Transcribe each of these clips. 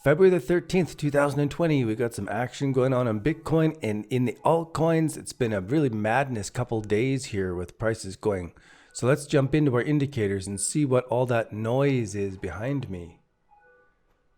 February the 13th, 2020, we got some action going on Bitcoin and in the altcoins. It's been a really madness couple days here with prices going. So let's jump into our indicators and see what all that noise is behind me.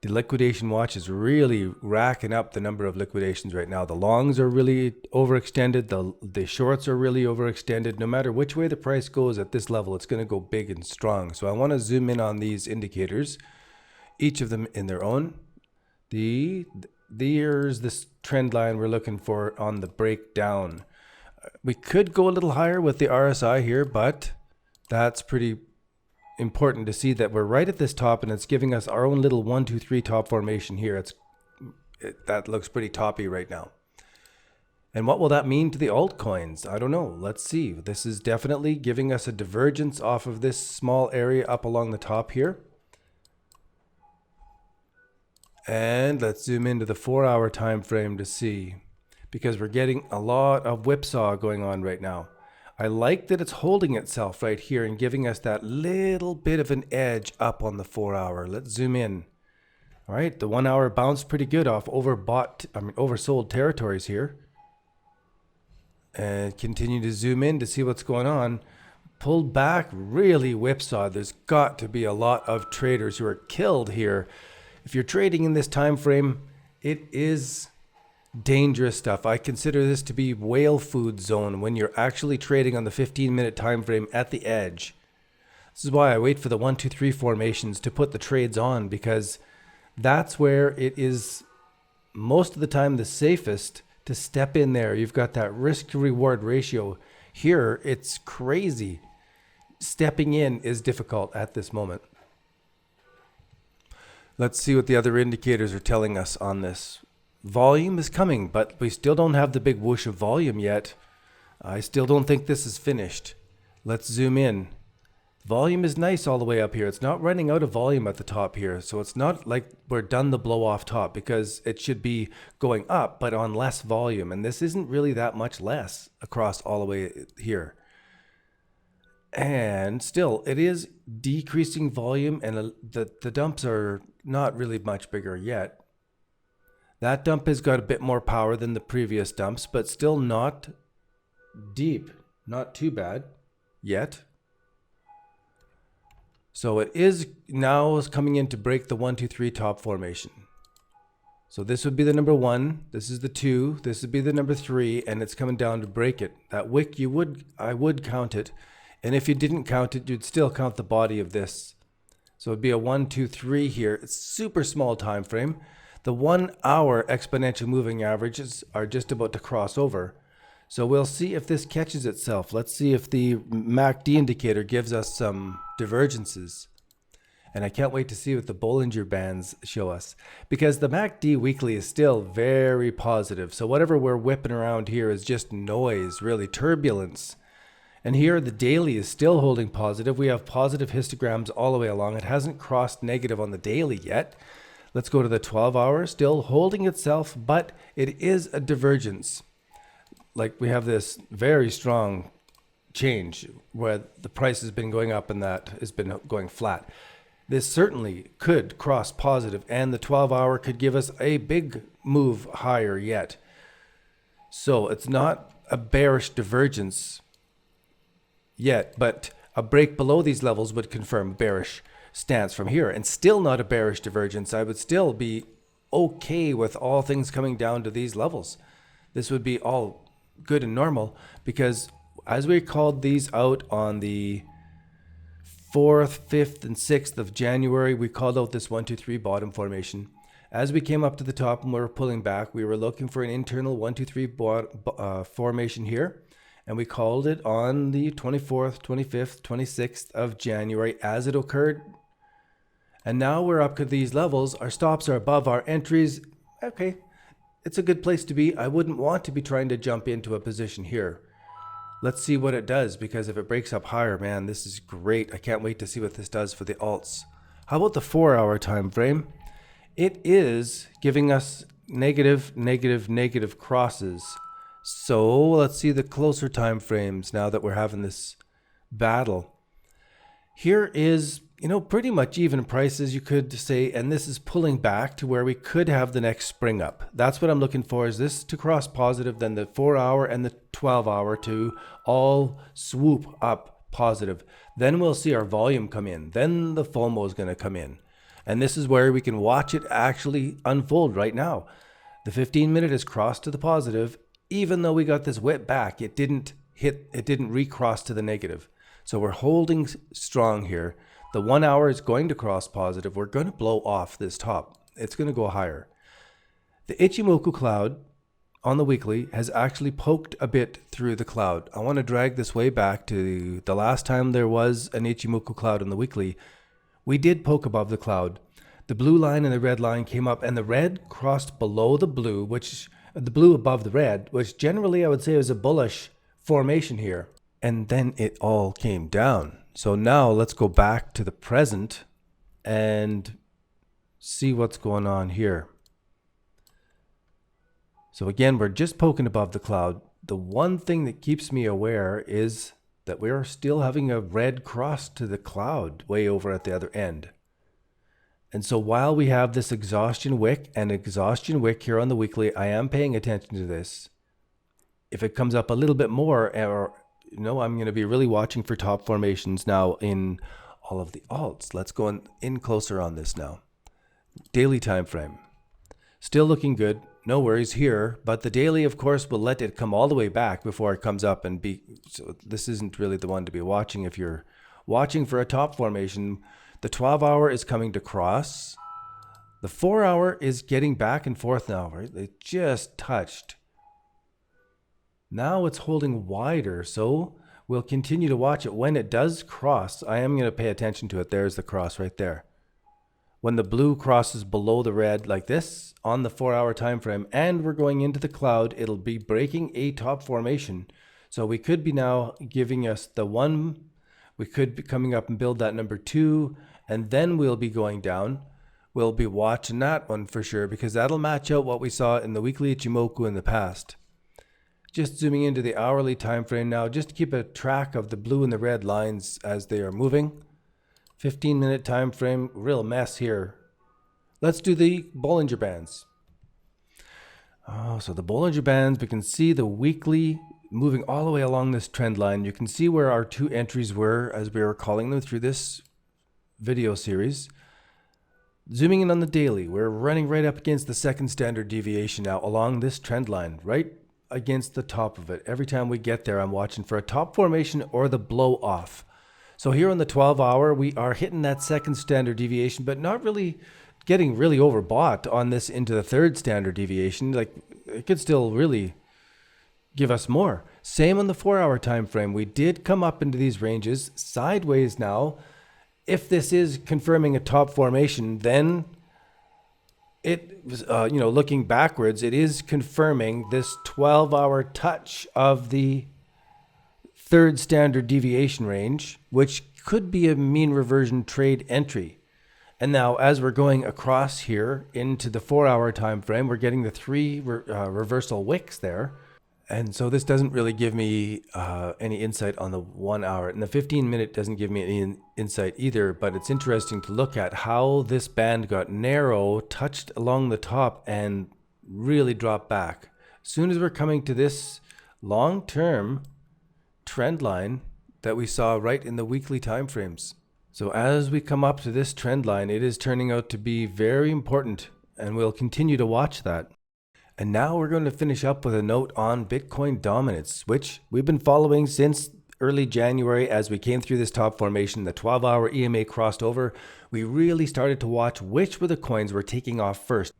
The liquidation watch is really racking up the number of liquidations right now. The longs are really overextended. The shorts are really overextended. No matter which way the price goes at this level, it's going to go big and strong. So I want to zoom in on these indicators, each of them in their own. Here's this trend line we're looking for on the breakdown. We could go a little higher with the RSI here, but that's pretty important to see that we're right at this top and it's giving us our own little 1, 2, 3 top formation here. That looks pretty toppy right now. And what will that mean to the altcoins? I don't know. Let's see. This is definitely giving us a divergence off of this small area up along the top here. And let's zoom into the 4-hour time frame to see, because we're getting a lot of whipsaw going on right now. I like that it's holding itself right here and giving us that little bit of an edge up on the 4-hour. Let's zoom in. All right, the 1 hour bounced pretty good off oversold territories here. And continue to zoom in to see what's going on. Pulled back, really whipsaw. There's got to be a lot of traders who are killed here. If you're trading in this time frame, it is dangerous stuff. I consider this to be whale food zone when you're actually trading on the 15-minute time frame at the edge. This is why I wait for the 1, 2, 3 formations to put the trades on, because that's where it is most of the time the safest to step in there. You've got that risk to reward ratio. Here, it's crazy. Stepping in is difficult at this moment. Let's see what the other indicators are telling us on this. Volume is coming, but we still don't have the big whoosh of volume yet. I still don't think this is finished. Let's zoom in. Volume is nice all the way up here. It's not running out of volume at the top here. So it's not like we're done the blow off top, because it should be going up, but on less volume. And this isn't really that much less across all the way here. And still, it is decreasing volume, and the dumps are not really much bigger yet. That dump has got a bit more power than the previous dumps, but still not deep. Not too bad yet. So it is now coming in to break the 1, 2, 3 top formation. So this would be the number 1. This is the 2. This would be the number 3, and it's coming down to break it. That wick, I would count it. And if you didn't count it, you'd still count the body of this. So it'd be a 1, 2, 3 here. It's super small time frame. The 1 hour exponential moving averages are just about to cross over. So we'll see if this catches itself. Let's see if the MACD indicator gives us some divergences. And I can't wait to see what the Bollinger Bands show us, because the MACD weekly is still very positive. So whatever we're whipping around here is just noise, really turbulence. And here the daily is still holding positive. We have positive histograms all the way along. It hasn't crossed negative on the daily yet. Let's go to the 12 hour, still holding itself, but it is a divergence. Like, we have this very strong change where the price has been going up and that has been going flat. This certainly could cross positive, and the 12 hour could give us a big move higher yet. So it's not a bearish divergence yet, but a break below these levels would confirm bearish stance from here, and still not a bearish divergence. I would still be okay with all things coming down to these levels. This would be all good and normal, because as we called these out on the 4th, 5th, and 6th of January, we called out this 1, 2, 3 bottom formation. As we came up to the top and we were pulling back, we were looking for an internal 1, 2, 3 formation here. And we called it on the 24th, 25th, 26th of January as it occurred. And now we're up to these levels. Our stops are above our entries. Okay, it's a good place to be. I wouldn't want to be trying to jump into a position here. Let's see what it does, because if it breaks up higher, man, this is great. I can't wait to see what this does for the alts. How about the 4 hour time frame? It is giving us negative, negative, negative crosses. So let's see the closer time frames now that we're having this battle. Here is pretty much even prices, you could say, and this is pulling back to where we could have the next spring up. That's what I'm looking for, is this to cross positive, then the 4-hour and the 12-hour to all swoop up positive. Then we'll see our volume come in. Then the FOMO is going to come in. And this is where we can watch it actually unfold right now. The 15-minute has crossed to the positive. Even though we got this whip back, it didn't recross to the negative. So we're holding strong here. The 1 hour is going to cross positive. We're going to blow off this top. It's going to go higher. The Ichimoku cloud on the weekly has actually poked a bit through the cloud. I want to drag this way back to the last time there was an Ichimoku cloud on the weekly. We did poke above the cloud. The blue line and the red line came up, and the red crossed below the blue, the blue above the red, which generally I would say is a bullish formation here. And then it all came down. So now let's go back to the present and see what's going on here. So again, we're just poking above the cloud. The one thing that keeps me aware is that we are still having a red cross to the cloud way over at the other end. And so while we have this exhaustion wick and exhaustion wick here on the weekly, I am paying attention to this. If it comes up a little bit more, I'm going to be really watching for top formations now in all of the alts. Let's go in closer on this now. Daily time frame. Still looking good. No worries here, but the daily, of course, will let it come all the way back before it comes up and be. So this isn't really the one to be watching. If you're watching for a top formation, the 12-hour is coming to cross. The 4-hour is getting back and forth now, right? It just touched. Now it's holding wider, so we'll continue to watch it. When it does cross, I am going to pay attention to it. There's the cross right there. When the blue crosses below the red like this on the 4-hour time frame, and we're going into the cloud, it'll be breaking a top formation. So we could be now giving us the 1. We could be coming up and build that number 2, and then we'll be going down. We'll be watching that one for sure, because that'll match out what we saw in the weekly Ichimoku in the past. Just zooming into the hourly time frame now, just to keep a track of the blue and the red lines as they are moving. 15-minute time frame, real mess here. Let's do the Bollinger Bands. So the Bollinger Bands, we can see the weekly moving all the way along this trend line. You can see where our 2 entries were as we were calling them through this video series. Zooming in on the daily, we're running right up against the second standard deviation now along this trend line, right against the top of it. Every time we get there, I'm watching for a top formation or the blow off. So here on the 12-hour, we are hitting that second standard deviation, but not really getting really overbought on this into the third standard deviation. Like, it could still really give us more. Same on the 4-hour time frame. We did come up into these ranges sideways now. If this is confirming a top formation, then it was, looking backwards, it is confirming this 12-hour touch of the third standard deviation range, which could be a mean reversion trade entry. And now as we're going across here into the 4-hour time frame, we're getting the 3 reversal wicks there. And so this doesn't really give me any insight on the 1 hour, and the 15-minute doesn't give me any insight either, but it's interesting to look at how this band got narrow, touched along the top, and really dropped back. As soon as we're coming to this long-term trend line that we saw right in the weekly time frames. So as we come up to this trend line, it is turning out to be very important, and we'll continue to watch that. And now we're going to finish up with a note on Bitcoin dominance, which we've been following since early January. As we came through this top formation, the 12-hour EMA crossed over, we really started to watch which were the coins were taking off first.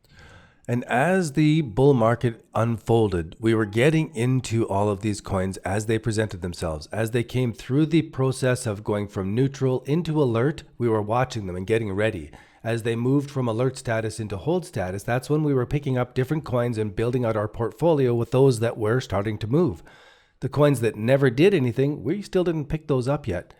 And as the bull market unfolded, we were getting into all of these coins as they presented themselves. As they came through the process of going from neutral into alert, we were watching them and getting ready. As they moved from alert status into hold status, that's when we were picking up different coins and building out our portfolio with those that were starting to move. The coins that never did anything, we still didn't pick those up yet.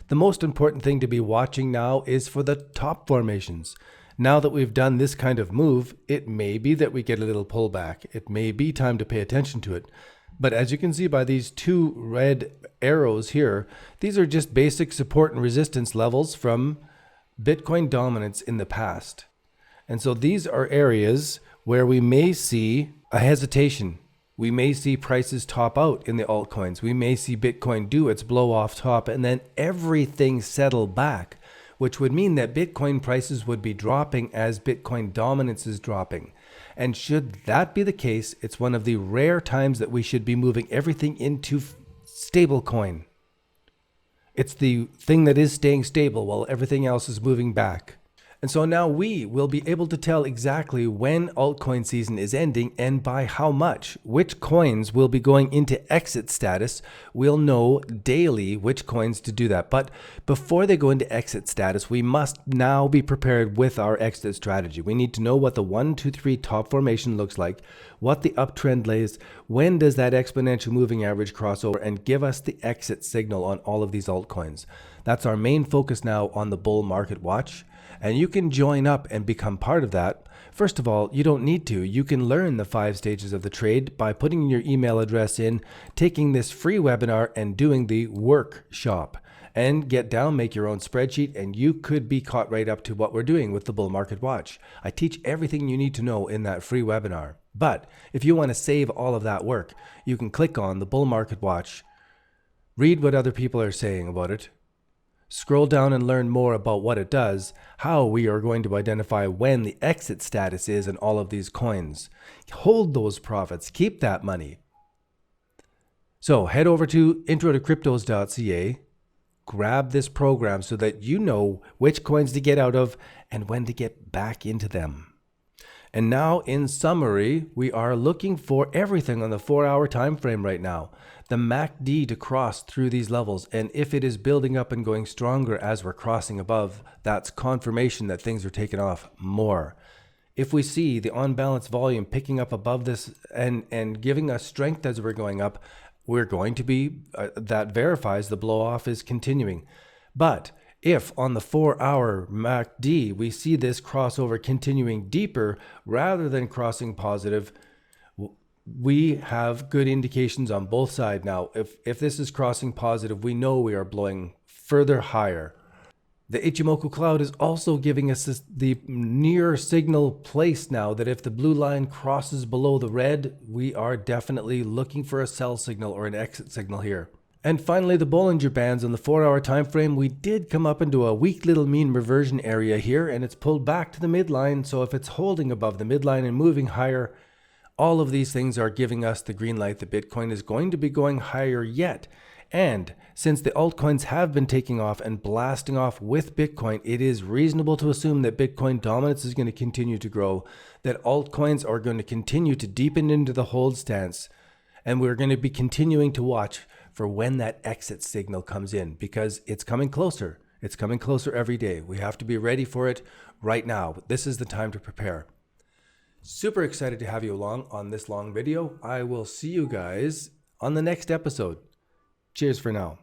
The most important thing to be watching now is for the top formations. Now that we've done this kind of move, it may be that we get a little pullback. It may be time to pay attention to it. But as you can see by these 2 red arrows here, these are just basic support and resistance levels from Bitcoin dominance in the past. And so these are areas where we may see a hesitation. We may see prices top out in the altcoins. We may see Bitcoin do its blow off top and then everything settle back, which would mean that Bitcoin prices would be dropping as Bitcoin dominance is dropping. And should that be the case, it's one of the rare times that we should be moving everything into stablecoin. It's the thing that is staying stable while everything else is moving back. And so now we will be able to tell exactly when altcoin season is ending and by how much. Which coins will be going into exit status. We'll know daily which coins to do that. But before they go into exit status, we must now be prepared with our exit strategy. We need to know what the 1, 2, 3 top formation looks like, what the uptrend lays, when does that exponential moving average cross over, and give us the exit signal on all of these altcoins. That's our main focus now on the bull market watch. And you can join up and become part of that. First of all, you don't need to. You can learn the 5 stages of the trade by putting your email address in, taking this free webinar and doing the workshop. And get down, make your own spreadsheet, and you could be caught right up to what we're doing with the bull market watch. I teach everything you need to know in that free webinar. But if you want to save all of that work, you can click on the bull market watch, read what other people are saying about it, scroll down and learn more about what it does, how we are going to identify when the exit status is in all of these coins. Hold those profits, keep that money. So head over to Introtocryptos.ca, grab this program so that you know which coins to get out of and when to get back into them. And now, in summary, we are looking for everything on the 4-hour time frame right now. The MACD to cross through these levels, and if it is building up and going stronger as we're crossing above, that's confirmation that things are taking off more. If we see the on-balance volume picking up above this and giving us strength as we're going up, we're going to be, that verifies the blow-off is continuing. But if on the 4-hour MACD we see this crossover continuing deeper rather than crossing positive, we have good indications on both sides now. If this is crossing positive, we know we are blowing further higher. The Ichimoku cloud is also giving us the near signal place now that if the blue line crosses below the red, we are definitely looking for a sell signal or an exit signal here. And finally, the Bollinger Bands on the 4-hour time frame, we did come up into a weak little mean reversion area here, and it's pulled back to the midline. So if it's holding above the midline and moving higher, all of these things are giving us the green light that Bitcoin is going to be going higher yet. And since the altcoins have been taking off and blasting off with Bitcoin, it is reasonable to assume that Bitcoin dominance is going to continue to grow, that altcoins are going to continue to deepen into the hold stance, and we're going to be continuing to watch for when that exit signal comes in, because it's coming closer. It's coming closer every day. We have to be ready for it right now. This is the time to prepare. Super excited to have you along on this long video. I will see you guys on the next episode. Cheers for now.